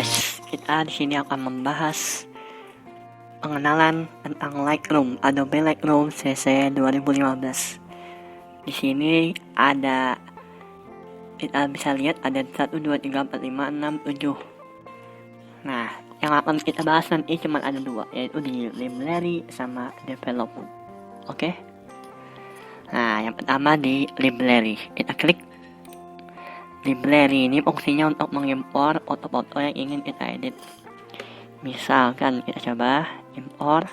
guys, kita di sini akan membahas pengenalan tentang Lightroom, Adobe Lightroom CC 2015. Di sini ada, kita bisa lihat ada 1 2 3 4 5 6 7. Nah, yang akan kita bahas nanti cuma ada 2, yaitu di library sama develop. Oke. Nah, yang pertama di library. Kita klik library. Ini fungsinya untuk mengimpor foto-foto yang ingin kita edit. Misalkan kita coba impor,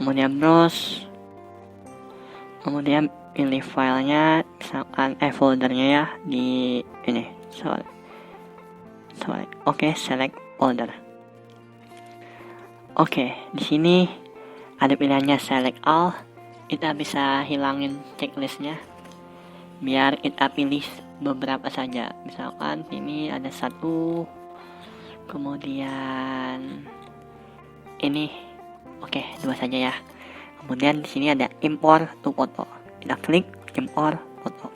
kemudian browse, kemudian pilih filenya, misalkan foldernya ya di ini. Oke, select folder. Oke, di sini ada pilihannya select all. Kita bisa hilangin checklistnya biar kita pilih beberapa saja. Misalkan ini ada 1, kemudian ini, oke, 2 saja ya. Kemudian di sini ada import to photo. Kita klik import foto.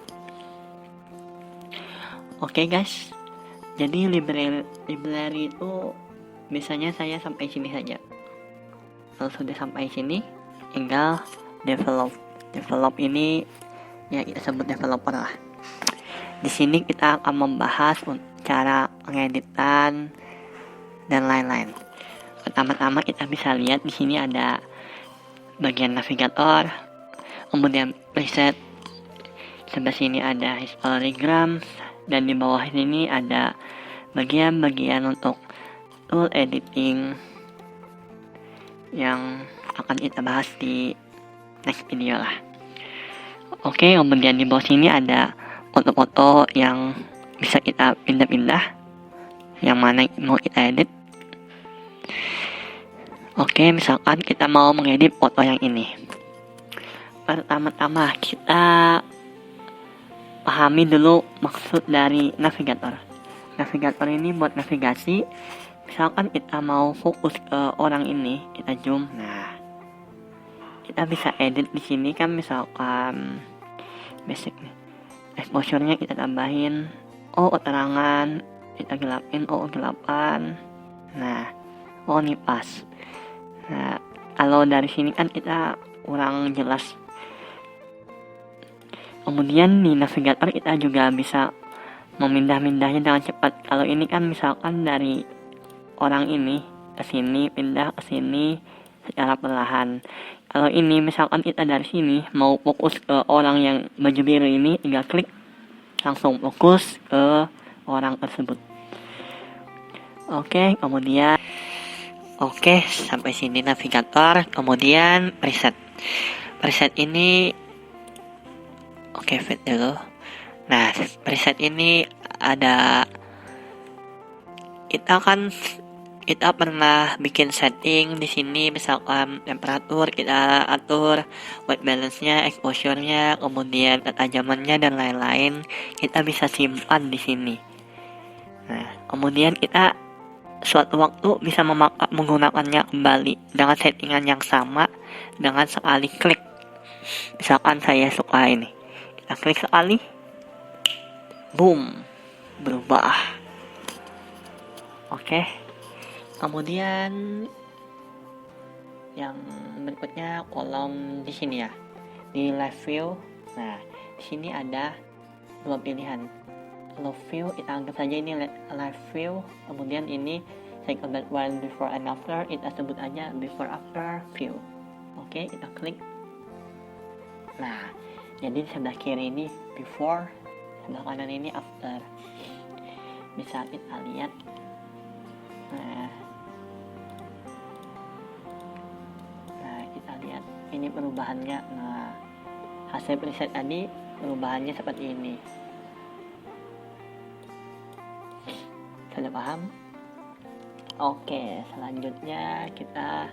Oke guys, jadi library itu biasanya saya sampai sini saja. Kalau sudah sampai sini, tinggal develop ini ya, kita sebut developer lah. Di sini kita akan membahas cara pengeditan dan lain-lain. Pertama-tama kita bisa lihat di sini ada bagian navigator, kemudian preset. Sebelah sini ada histogram, dan di bawah sini ada bagian-bagian untuk tool editing yang akan kita bahas di next video lah. Oke, kemudian di bawah sini ada foto-foto yang bisa kita pindah-pindah, yang mana mau kita edit. Oke, misalkan kita mau mengedit foto yang ini. Pertama-tama kita pahami dulu maksud dari navigator. Navigator ini buat navigasi. Misalkan kita mau fokus ke orang ini, kita zoom. Nah, kita bisa edit di sini kan, misalkan basic nih, exposure-nya kita tambahin keterangan, kita gelapin kegelapan. Nah, ini pas. Nah, kalau dari sini kan kita kurang jelas. Kemudian di navigator kita juga bisa memindah-mindahnya dengan cepat. Kalau ini kan misalkan dari orang ini ke sini, pindah ke sini secara perlahan. Kalau ini misalkan kita dari sini mau fokus ke orang yang baju biru ini, tinggal klik langsung fokus ke orang tersebut. Oke, kemudian sampai sini navigator. Kemudian preset. Preset ini fit dulu. Nah, preset ini ada, kita pernah bikin setting di sini, misalkan temperatur kita atur, white balance-nya, exposure-nya, kemudian ketajamannya dan lain-lain. Kita bisa simpan di sini. Nah, kemudian kita suatu waktu bisa menggunakannya kembali dengan settingan yang sama dengan sekali klik. Misalkan saya suka ini, kita klik sekali, boom, berubah. Oke. Kemudian yang berikutnya kolom di sini ya, di live view. Nah, di sini ada 2 pilihan. Live view kita anggap saja ini live view. Kemudian ini second one before and after, kita sebut aja before after view. Oke, kita klik. Nah, jadi di sebelah kiri ini before, sebelah kanan ini after. Bisa kita lihat. Nah, kita lihat ini perubahannya. Nah, hasil preset tadi perubahannya seperti ini. Sudah paham? Oke, selanjutnya kita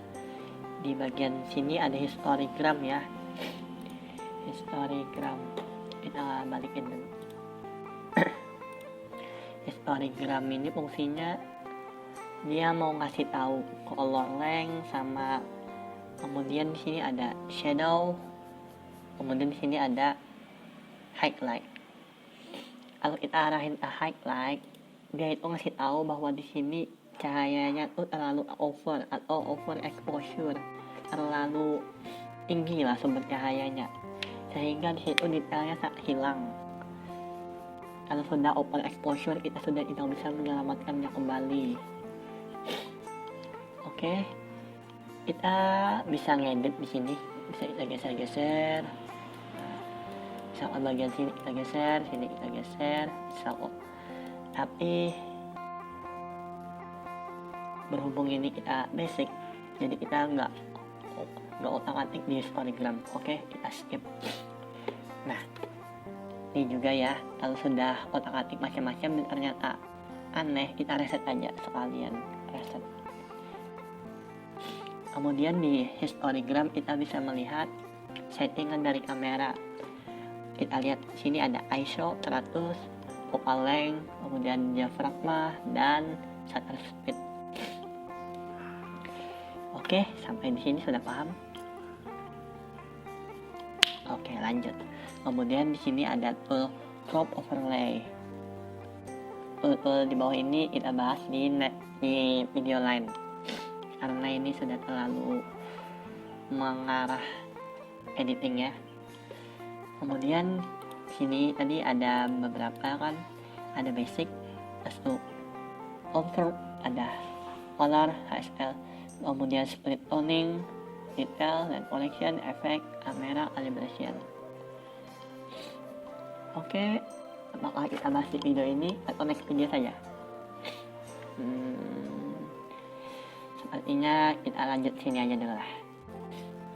di bagian sini ada histogram ya. Histogram kita balikin dulu. Histogram ini fungsinya dia mau ngasih tahu color length, sama kemudian di sini ada shadow, kemudian di sini ada highlight. Kalau kita arahin ke highlight, dia itu ngasih tahu bahwa di sini cahayanya tuh terlalu over atau over exposure, terlalu tinggi lah sumber cahayanya, sehingga di situ detailnya tak hilang. Kalau sudah over exposure, kita sudah tidak bisa menyelamatkannya kembali. Oke, kita bisa ngedit di sini, bisa kita geser-geser. Misalkan bagian sini kita geser, sini kita geser, bisa kok. Tapi berhubung ini kita basic, jadi kita nggak otak-atik di histogram. Oke, kita skip. Nah, ini juga ya, kalau sudah otak-atik macam-macam dan ternyata aneh, kita reset aja sekalian, reset. Kemudian di histogram kita bisa melihat settingan dari kamera. Kita lihat sini ada ISO 100, focal length, kemudian diafragma dan shutter speed. Oke, sampai di sini sudah paham? Oke, lanjut. Kemudian di sini ada tool crop overlay. Tool di bawah ini kita bahas di video lain, karena ini sudah terlalu mengarah editing ya. Kemudian sini tadi ada beberapa kan, ada basic, comfort, ada color, HSL, kemudian split toning, detail dan collection, efek, kamera, calibration. Oke, apakah kita bahas di video ini atau next video saja? Sepertinya kita lanjut sini aja dulu lah.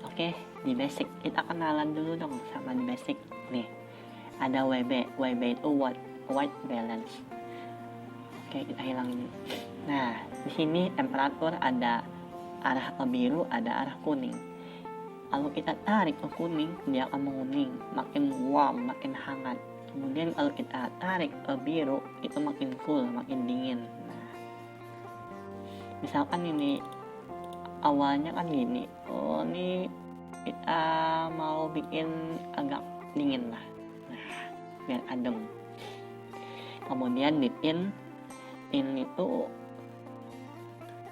Oke, di basic kita kenalan dulu dong sama di basic. Nih, ada WB itu white balance. Oke, kita hilangin. Nah, di sini temperatur ada arah ke biru, ada arah kuning. Kalau kita tarik ke kuning, dia akan menguning, makin warm, makin hangat. Kemudian kalau kita tarik ke biru, itu makin cool, makin dingin. Nah, misalkan ini awalnya kan gini, oh ini kita mau bikin agak dingin lah, nah biar adem. Kemudian di pin itu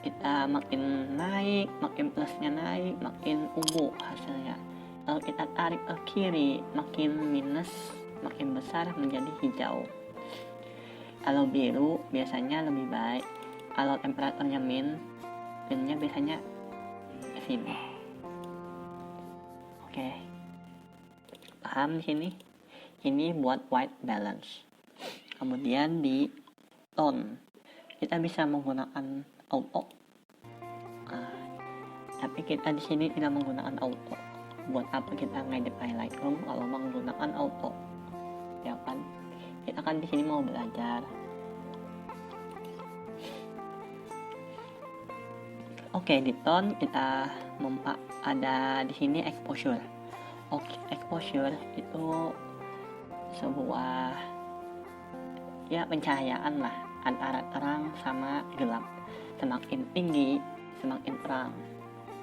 kita makin naik, makin plusnya naik, makin ungu hasilnya. Kalau kita tarik ke kiri, makin minus, makin besar menjadi hijau. Kalau biru biasanya lebih baik. Kalau temperaturnya pinnya biasanya ke sini. Oke, paham di sini? Ini buat white balance. Kemudian di tone kita bisa menggunakan auto. Tapi kita di sini tidak menggunakan auto. Buat apa kita ngedit Lightroom kalau menggunakan auto? Ya kan? Kita kan di sini mau belajar. Oke, di tone kita ada di sini exposure. Oke, exposure itu sebuah ya pencahayaan lah antara terang sama gelap. Semakin tinggi semakin terang,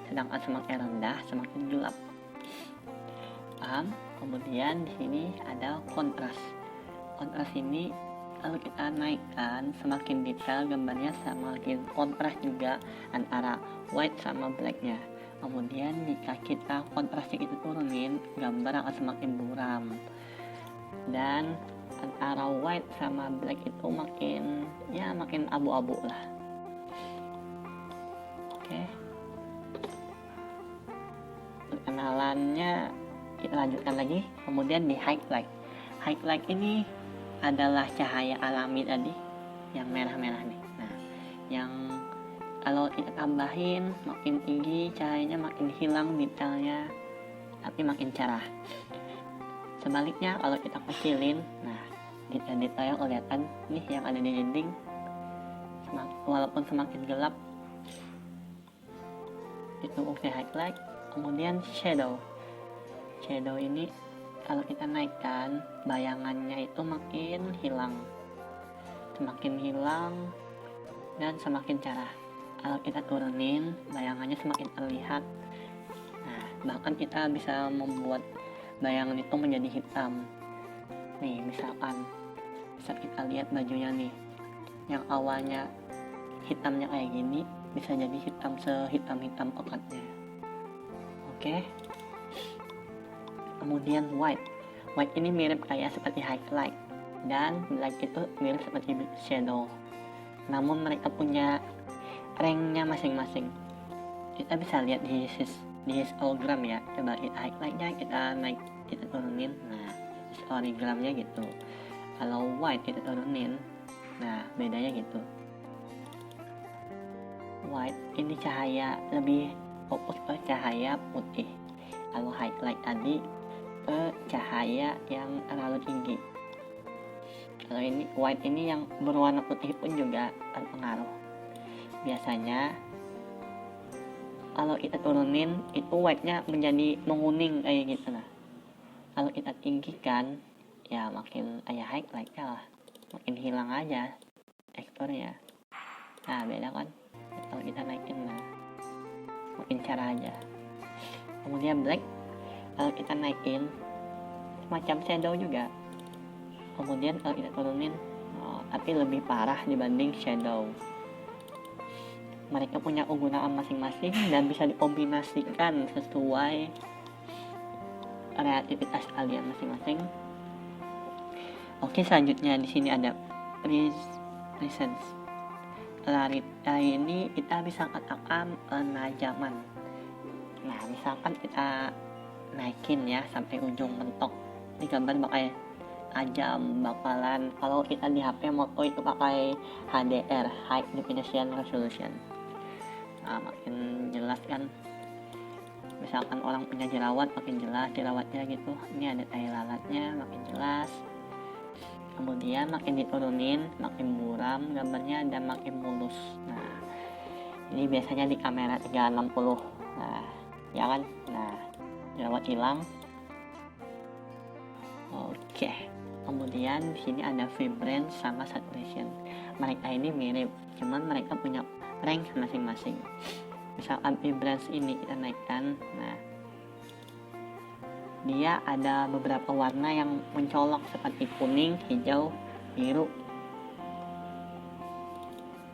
sedangkan semakin rendah semakin gelap. Paham? Kemudian di sini ada kontras. Kontras ini kalau kita naikkan semakin detail gambarnya, semakin kontras juga antara white sama blacknya. Kemudian jika kita kontrasnya itu turunin, gambar akan semakin buram. Dan antara white sama black itu makin abu-abu lah. Oke, perkenalannya kita lanjutkan lagi. Kemudian di highlight ini adalah cahaya alami tadi yang merah-merah nih. Nah, yang kalau kita tambahin makin tinggi cahayanya, makin hilang detailnya, tapi makin cerah. Sebaliknya kalau kita kecilin, nah detail-detail yang kelihatan nih yang ada di dinding, walaupun semakin gelap itu fungsi highlight. Kemudian shadow ini kalau kita naikkan bayangannya itu makin hilang, semakin hilang dan semakin cerah. Kalau kita turunin bayangannya semakin terlihat. Nah, bahkan kita bisa membuat bayangan itu menjadi hitam. Nih misalkan bisa kita lihat bajunya nih, yang awalnya hitamnya kayak gini bisa jadi hitam sehitam-hitam pekatnya. Oke. Kemudian white ini mirip kayak seperti highlight, dan black itu mirip seperti shadow, namun mereka punya ranknya masing-masing. Kita bisa lihat di histogram ya, coba kita highlightnya kita turunin, nah histogramnya gitu. Kalau white kita turunin, nah bedanya gitu. White ini cahaya lebih fokus ke cahaya putih, kalau highlight tadi ke cahaya yang terlalu tinggi. Kalau ini white ini yang berwarna putih pun juga berpengaruh. Biasanya kalau kita turunin itu white-nya menjadi menguning kayak gitu lah. Kalau kita tinggikan ya makin kayak highlight-nya lah, makin hilang aja teksturnya. Nah beda kan kalau kita naikin, nah makin cerah aja. Kemudian black kalau kita naikin semacam shadow juga. Kemudian kalau kita turunin tapi lebih parah dibanding shadow. Mereka punya kegunaan masing-masing dan bisa dikombinasikan sesuai kreativitas kalian masing-masing. Oke, selanjutnya di sini ada presence. Clarity ini kita bisa katakan penajaman. Nah, misalkan kita naikin ya sampai ujung mentok, ini gambar pakai tajam bakalan. Kalau kita di HP Moto itu pakai HDR, High Definition Resolution. Nah, makin jelas kan. Misalkan orang punya jerawat, makin jelas jerawatnya gitu. Ini ada tai lalatnya, makin jelas. Kemudian makin diturunin, makin buram gambarnya dan makin mulus. Nah, ini biasanya di kamera 360. Nah, ya kan? Nah, jerawat hilang. Oke. Kemudian di sini ada vibrance sama saturation. Mereka ini mirip, cuman mereka punya rank masing-masing. Misalkan vibrance ini kita naikkan, nah dia ada beberapa warna yang mencolok seperti kuning, hijau, biru.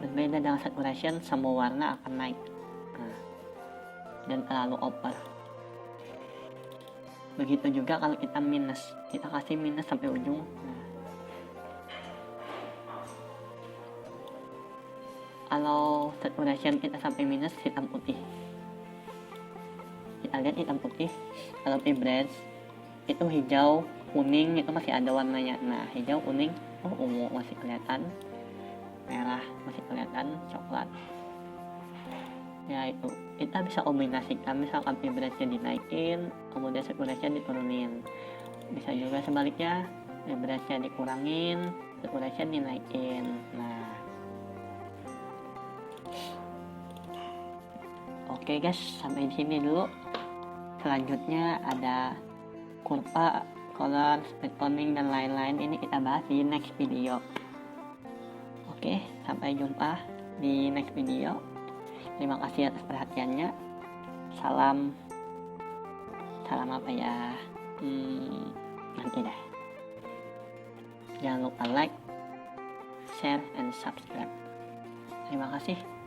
Berbeda dengan saturation, semua warna akan naik dan terlalu over. Begitu juga kalau kita minus, kita kasih minus sampai ujung. Kalau saturation kita sampai minus, hitam putih. Kita lihat hitam putih. Kalau vibrance itu hijau, kuning itu masih ada warnanya. Nah, hijau, kuning, ungu masih kelihatan, merah masih kelihatan, coklat. Ya itu, kita bisa kombinasikan. Misalkan vibrance-nya dinaikin, kemudian saturation diturunin. Bisa juga sebaliknya, vibrance-nya dikurangin, saturation dinaikin. Nah, oke guys, sampai di sini dulu. Selanjutnya ada kurva, color, speed toning dan lain-lain. Ini kita bahas di next video. Oke, sampai jumpa di next video. Terima kasih atas perhatiannya. Salam apa ya? Nanti deh. Jangan lupa like, share, and subscribe. Terima kasih.